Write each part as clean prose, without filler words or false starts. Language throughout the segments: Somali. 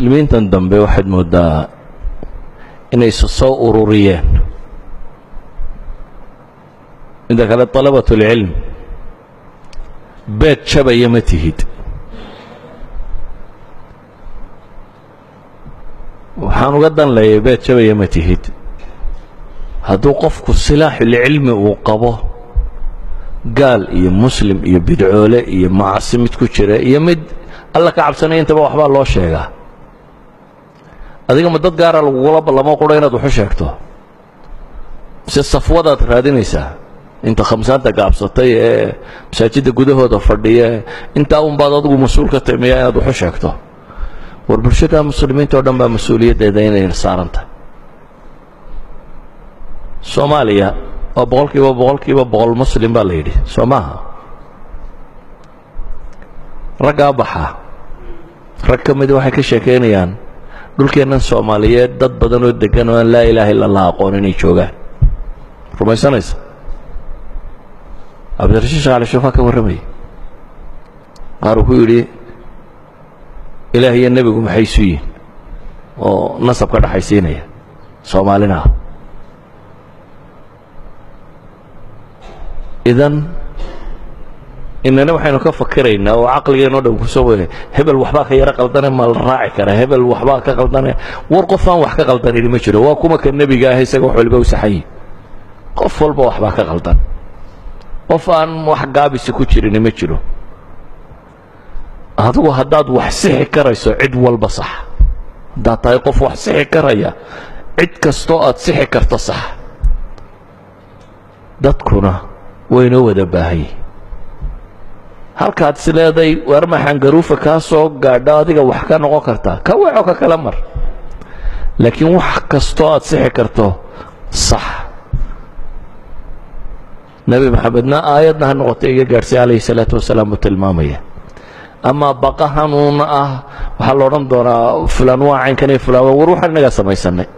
المسلمين تندم بواحد مدة إن يسصوا أروريان إذا كانت طلبة العلم بيت شبه يمتهد وحانو قدن لي بيت شبه يمتهد هدو قفك السلاح العلمي وقبه قال يا مسلم يا بدعوله يا معصمة كشرة يا مد الله كعب سنة أنت بوحبا الله شيئا هذيك مدة قارة الغلب الله ما قرينا دوحشكته بس الصفوة ترادين يسا أنت خمسان تقاب سطي مساجد جوده تفرديه أنت أول بعض أدو مسؤول كتيمية دوحشكته والبرشة المسلمين تودم بمسؤولية دينين صارنت سوماليا وبقول مسلم باليدي سماها رجع بحا ركب مدوحي كشكينيان دول كأنن سوماليات ضد بدنو الدجان لا إله إلا الله قونني شوجا رمي سنس عبد الرشيد على شوفك ورمي عارفوا يقولي إلهي النبي قم حيسوين ونصب كذا حيسينية سومالنا إذن إننا وحين كفكرين وعقلي نودم كسوه هبل وحباك يرقلدنا ما الراعي كره هبل وحباك قلدنا ورقفان وحك قلدنا اللي مشره وكما كان النبي جاهز يقول حلبه وسحي قفل بوحباك قلدنا قفان وحقابي سكوتشر اللي مشره هذا هداد وحسح كريسو عد والبصح دا طايقف وحسح كريا عد كستوءات سح كرتصح دتكنا وينو ودباهي halkaad sileeday war maxan garuufa ka soo gaadho adiga wax ka noqon kartaa ka waco ka kala mar laakiin wax kasto aad sixi karto sax nabi maxamedna aayadna noqotay iga gaarsi alayhi salaatu wasalaam tilmaamaya ama baqahanun waxa la oran doonaa fulan waacan kan fulan war waxa naga samaysanay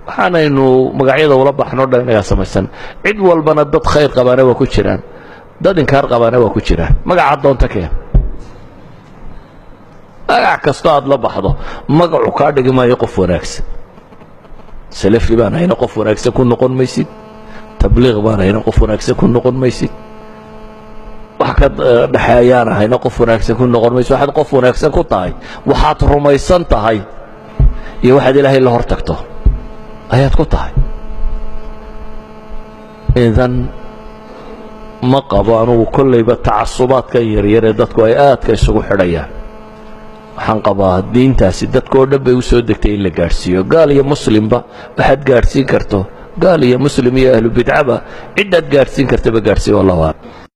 waxaanaynu magacyada wala baxno dhan naga samaysan cid walbana dad khayr qabana waa ku jiraan dad inkaar qabana waa ku jiraan magaca doonta keen magac kasto aad la baxdo magacu ka dhigmaayo qof wanaagsan salafi baan hayna qof wanaagsan ku noqon maysid tabliiq baan hayna qof wanaagsan ku noqon maysid wax ka dhaxayaan hayna qof wanaagsan ku noqon maysid waxaad qof wanaagsan ku tahay waxaad rumaysan tahay iyo waxaad ilaahay la hortagto ayaad ku tahay idan ما قبانو كل بتعصبات كير dadku ay aadka isugu xidhayaan waxaan qabaa diinta sidadkoo dhabay u soo degtay in la gaarsiiyo gaal iyo muslimba waxaad gaarsiin karto gaal iyo muslim iyo ahlu bidcaba cidaad gaarsiin kartaba gaarsiin wallahi